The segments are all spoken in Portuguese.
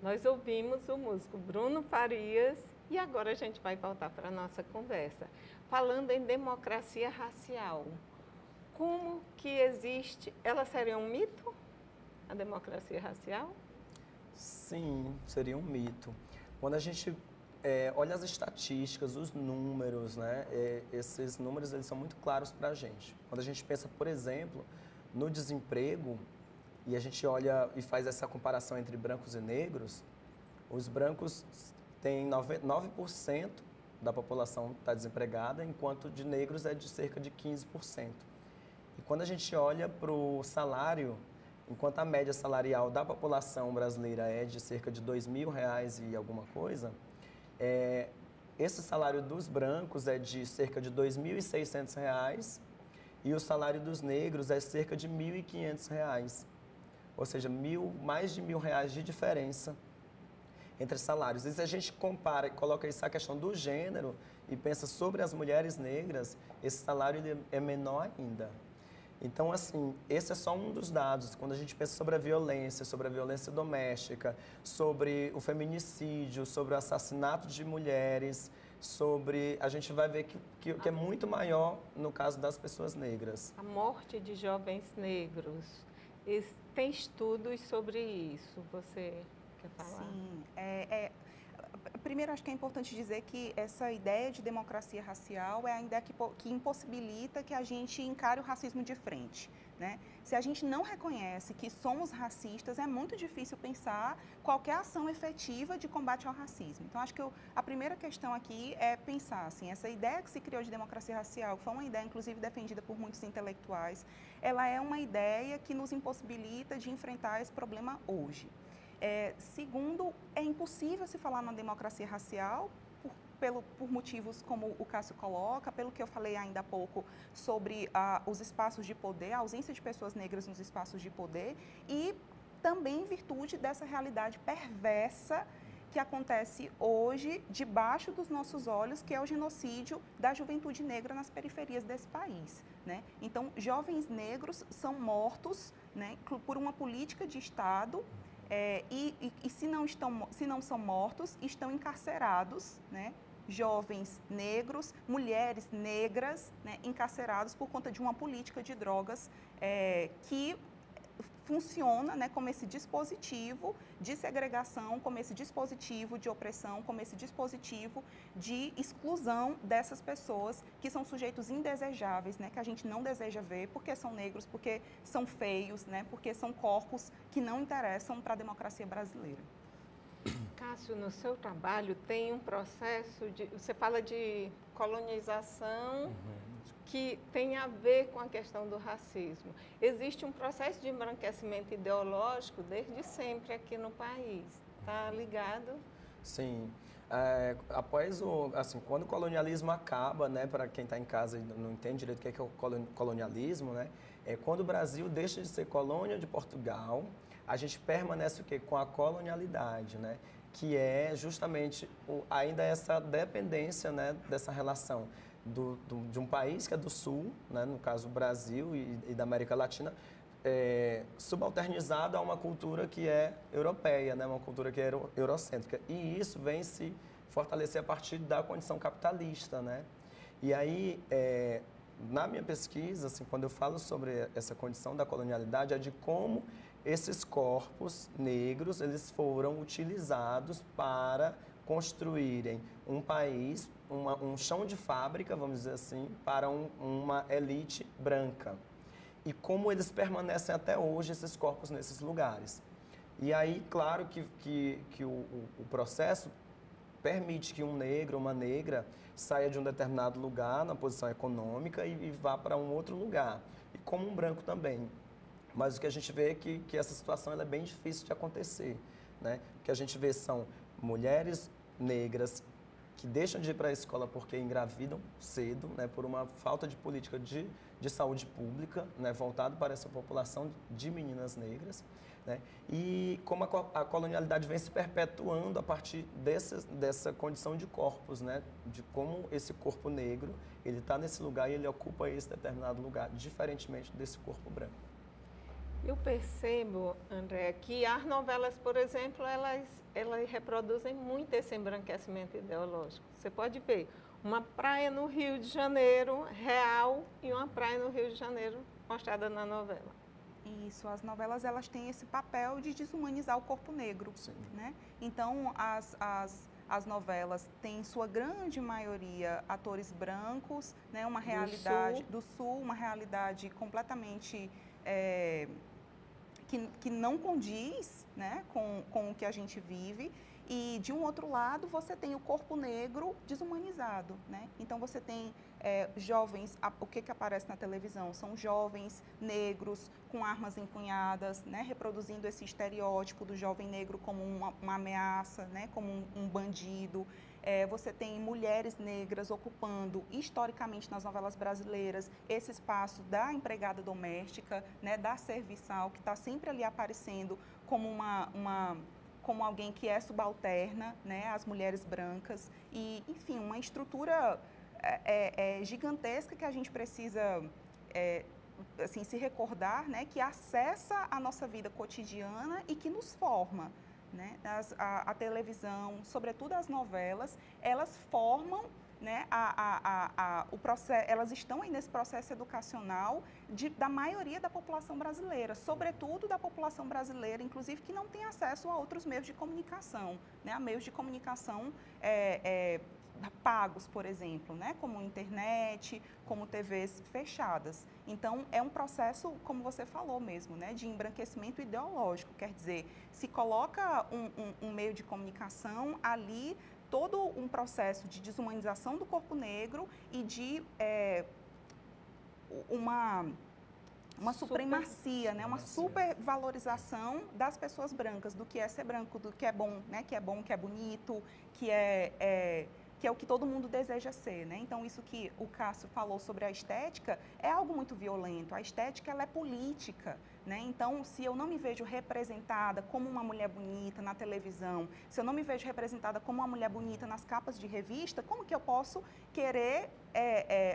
Nós ouvimos o músico Bruno Farias e agora a gente vai voltar para a nossa conversa, falando em democracia racial. Como que existe, ela seria um mito, a democracia racial? Sim, seria um mito. Quando a gente olha as estatísticas, os números, né, esses números eles são muito claros para a gente. Quando a gente pensa, por exemplo, no desemprego, e a gente olha e faz essa comparação entre brancos e negros, os brancos têm 9% da população está desempregada, enquanto de negros é de cerca de 15%. E quando a gente olha para o salário, enquanto a média salarial da população brasileira é de cerca de R$ 2.000 e alguma coisa, esse salário dos brancos é de cerca de R$ 2.600 e o salário dos negros é cerca de R$ 1.500. Ou seja, mais de R$ 1.000 de diferença entre salários. E se a gente compara e coloca isso a questão do gênero e pensa sobre as mulheres negras, esse salário ele é menor ainda. Então, assim, esse é só um dos dados. Quando a gente pensa sobre a violência doméstica, sobre o feminicídio, sobre o assassinato de mulheres, a gente vai ver que é muito maior no caso das pessoas negras. A morte de jovens negros. Tem estudos sobre isso. Você quer falar? Sim. Primeiro, acho que é importante dizer que essa ideia de democracia racial é a ideia que impossibilita que a gente encare o racismo de frente, né? Se a gente não reconhece que somos racistas, é muito difícil pensar qualquer ação efetiva de combate ao racismo. Então, acho que a primeira questão aqui é pensar, assim, essa ideia que se criou de democracia racial, que foi uma ideia, inclusive, defendida por muitos intelectuais, ela é uma ideia que nos impossibilita de enfrentar esse problema hoje. Segundo, é impossível se falar na democracia racial por motivos como o Cássio coloca, pelo que eu falei ainda há pouco sobre os espaços de poder, a ausência de pessoas negras nos espaços de poder e também em virtude dessa realidade perversa que acontece hoje debaixo dos nossos olhos, que é o genocídio da juventude negra nas periferias desse país, né? Então, jovens negros são mortos, né, por uma política de Estado. Se não são mortos, estão encarcerados, né? Jovens negros, mulheres negras, né, encarcerados por conta de uma política de drogas que funciona, né, como esse dispositivo de segregação, como esse dispositivo de opressão, como esse dispositivo de exclusão dessas pessoas que são sujeitos indesejáveis, né, que a gente não deseja ver porque são negros, porque são feios, né, porque são corpos que não interessam para a democracia brasileira. Cássio, no seu trabalho tem um processo você fala de colonização que tem a ver com a questão do racismo. Existe um processo de embranquecimento ideológico desde sempre aqui no país. Está ligado? Sim. Quando o colonialismo acaba, né, para quem está em casa e não entende direito o que é o colonialismo, né, quando o Brasil deixa de ser colônia de Portugal, a gente permanece o quê? Com a colonialidade, né, que é justamente ainda essa dependência, né, dessa relação de um país que é do Sul, né, no caso o Brasil e da América Latina, subalternizado a uma cultura que é europeia, né? Uma cultura que é eurocêntrica. E isso vem se fortalecer a partir da condição capitalista, né? E aí, na minha pesquisa, assim, quando eu falo sobre essa condição da colonialidade, é de como esses corpos negros eles foram utilizados para construírem um país, um chão de fábrica, vamos dizer assim, para uma elite branca. E como eles permanecem até hoje, esses corpos, nesses lugares. E aí, claro que o processo permite que um negro, uma negra, saia de um determinado lugar, na posição econômica, e vá para um outro lugar. E como um branco também. Mas o que a gente vê é que essa situação ela é bem difícil de acontecer, né? O que a gente vê são mulheres negras que deixam de ir para a escola porque engravidam cedo, né, por uma falta de política de saúde pública, né, voltado para essa população de meninas negras, né, e como a colonialidade vem se perpetuando a partir dessa condição de corpos, né, de como esse corpo negro ele está nesse lugar e ele ocupa esse determinado lugar, diferentemente desse corpo branco. Eu percebo, André, que as novelas, por exemplo, elas reproduzem muito esse embranquecimento ideológico. Você pode ver uma praia no Rio de Janeiro real e uma praia no Rio de Janeiro mostrada na novela. Isso, as novelas elas têm esse papel de desumanizar o corpo negro, né? Então, as novelas têm, em sua grande maioria, atores brancos, né? Uma realidade do Sul, uma realidade completamente que não condiz, né? com o que a gente vive. E, de um outro lado, você tem o corpo negro desumanizado, né? Então, você tem jovens, o que aparece na televisão? São jovens negros com armas empunhadas, né? Reproduzindo esse estereótipo do jovem negro como uma ameaça, né? Como um bandido. Você tem mulheres negras ocupando, historicamente, nas novelas brasileiras, esse espaço da empregada doméstica, né? Da serviçal, que está sempre ali aparecendo como como alguém que é subalterna, né, às mulheres brancas. E, enfim, uma estrutura gigantesca que a gente precisa assim, se recordar, né, que acessa a nossa vida cotidiana e que nos forma. Né? A televisão, sobretudo as novelas, elas formam, né, elas estão aí nesse processo educacional da maioria da população brasileira, sobretudo da população brasileira, inclusive que não tem acesso a outros meios de comunicação, né, a meios de comunicação pagos, por exemplo, né, como internet, como TVs fechadas. Então, é um processo, como você falou mesmo, né, de embranquecimento ideológico, quer dizer, se coloca um meio de comunicação ali, todo um processo de desumanização do corpo negro e de uma supremacia, né? Uma supervalorização das pessoas brancas, do que é ser branco, do que é bom, né? Que é bom, que é bonito, que é o que todo mundo deseja ser, né? Então, isso que o Cássio falou sobre a estética é algo muito violento. A estética, ela é política, né? Então, se eu não me vejo representada como uma mulher bonita na televisão, se eu não me vejo representada como uma mulher bonita nas capas de revista, como que eu posso querer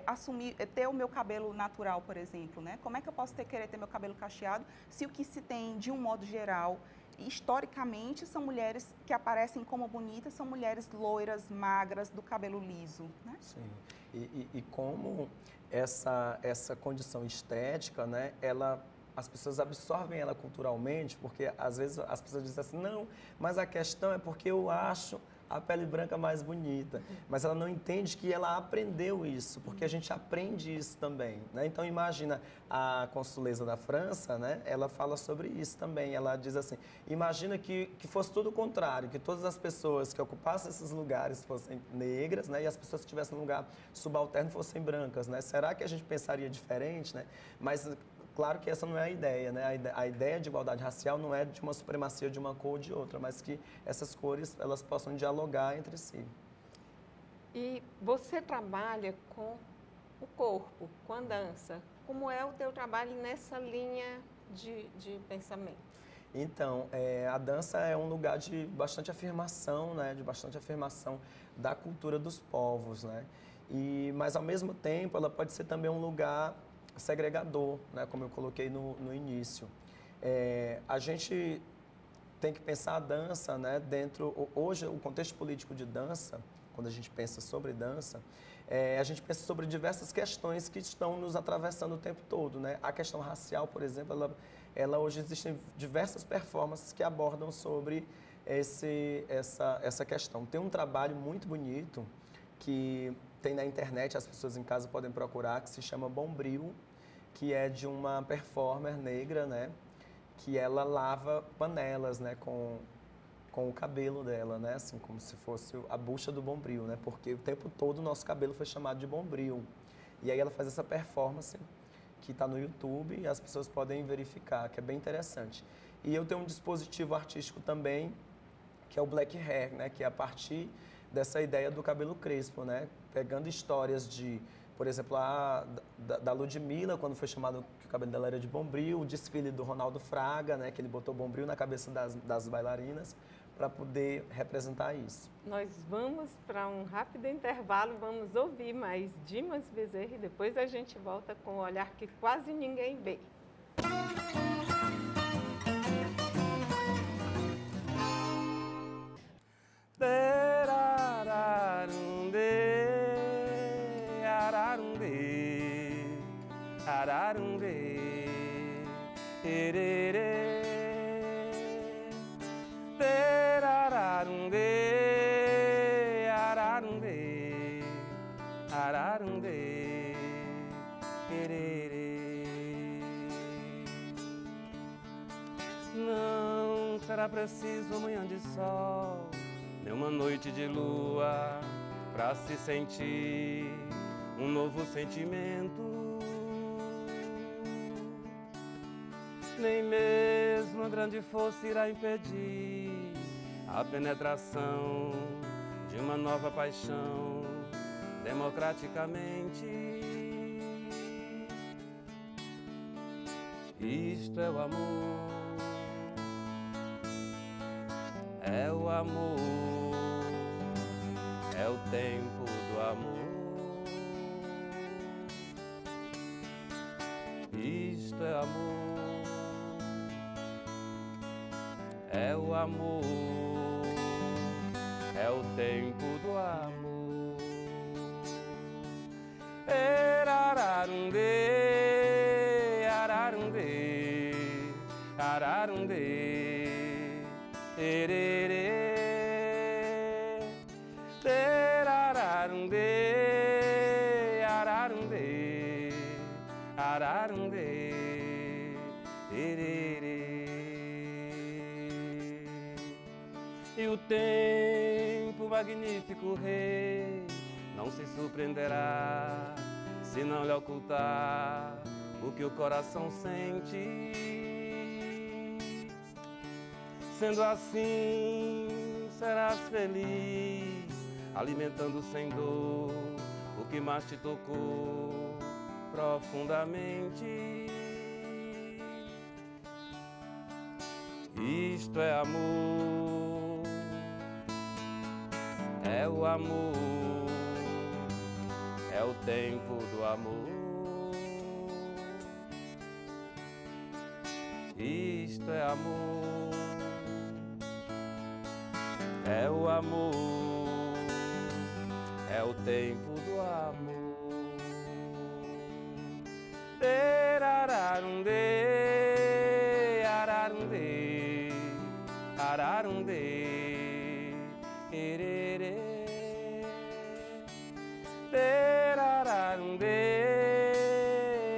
assumir, ter o meu cabelo natural, por exemplo, né? Como é que eu posso querer ter meu cabelo cacheado se o que se tem, de um modo geral, historicamente, são mulheres que aparecem como bonitas, são mulheres loiras, magras, do cabelo liso, né? Sim. E como essa condição estética, né, as pessoas absorvem ela culturalmente, porque às vezes as pessoas dizem assim, não, mas a questão é porque eu acho a pele branca mais bonita, mas ela não entende que ela aprendeu isso, porque a gente aprende isso também, né? Então, imagina a consuleza da França, né? Ela fala sobre isso também, ela diz assim, imagina que fosse tudo o contrário, que todas as pessoas que ocupassem esses lugares fossem negras, né? E as pessoas que estivessem no lugar subalterno fossem brancas, né? Será que a gente pensaria diferente, né? Mas claro que essa não é a ideia, né? A ideia de igualdade racial não é de uma supremacia de uma cor ou de outra, mas que essas cores elas possam dialogar entre si. E você trabalha com o corpo, com a dança. Como é o teu trabalho nessa linha de pensamento? Então, a dança é um lugar de bastante afirmação, né? De bastante afirmação da cultura dos povos, né? Mas, ao mesmo tempo, ela pode ser também um lugar segregador, né, como eu coloquei no início. A gente tem que pensar a dança, né, hoje, o contexto político de dança, quando a gente pensa sobre dança, a gente pensa sobre diversas questões que estão nos atravessando o tempo todo, né? A questão racial, por exemplo, ela hoje existem diversas performances que abordam sobre essa questão. Tem um trabalho muito bonito que tem na internet, as pessoas em casa podem procurar, que se chama Bombril, que é de uma performer negra, né? Que ela lava panelas, né? Com o cabelo dela, né? Assim, como se fosse a bucha do Bombril, né? Porque o tempo todo o nosso cabelo foi chamado de Bombril. E aí ela faz essa performance que está no YouTube e as pessoas podem verificar, que é bem interessante. E eu tenho um dispositivo artístico também, que é o Black Hair, né? Que é a partir dessa ideia do cabelo crespo, né? Pegando histórias por exemplo, da Ludmilla, quando foi chamado que o cabelo dela era de Bombril, o desfile do Ronaldo Fraga, né? Que ele botou Bombril na cabeça das bailarinas para poder representar isso. Nós vamos para um rápido intervalo, vamos ouvir mais Dimas Bezerra e depois a gente volta com o olhar que quase ninguém vê. será preciso manhã de sol, nem uma noite de lua, pra se sentir um novo sentimento. Nem mesmo a grande força irá impedir a penetração de uma nova paixão democraticamente. Isto é o amor, é o amor, é o tempo do amor. Isto é amor, é o amor, é o tempo do amor. Erararundê, ararundê, ararundê, ererê. Erararundê, ararundê, ararundê, ererê. E o tempo, magnífico rei, não se surpreenderá se não lhe ocultar o que o coração sente. Sendo assim, serás feliz, alimentando sem dor o que mais te tocou profundamente. Isto é amor, é o amor, é o tempo do amor. Isto é amor, é o amor, é o tempo do amor. Erararundê, ararundê, ararundê, ererê. Erararundê,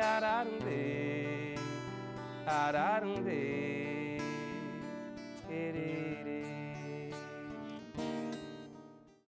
ararundê, ararundê.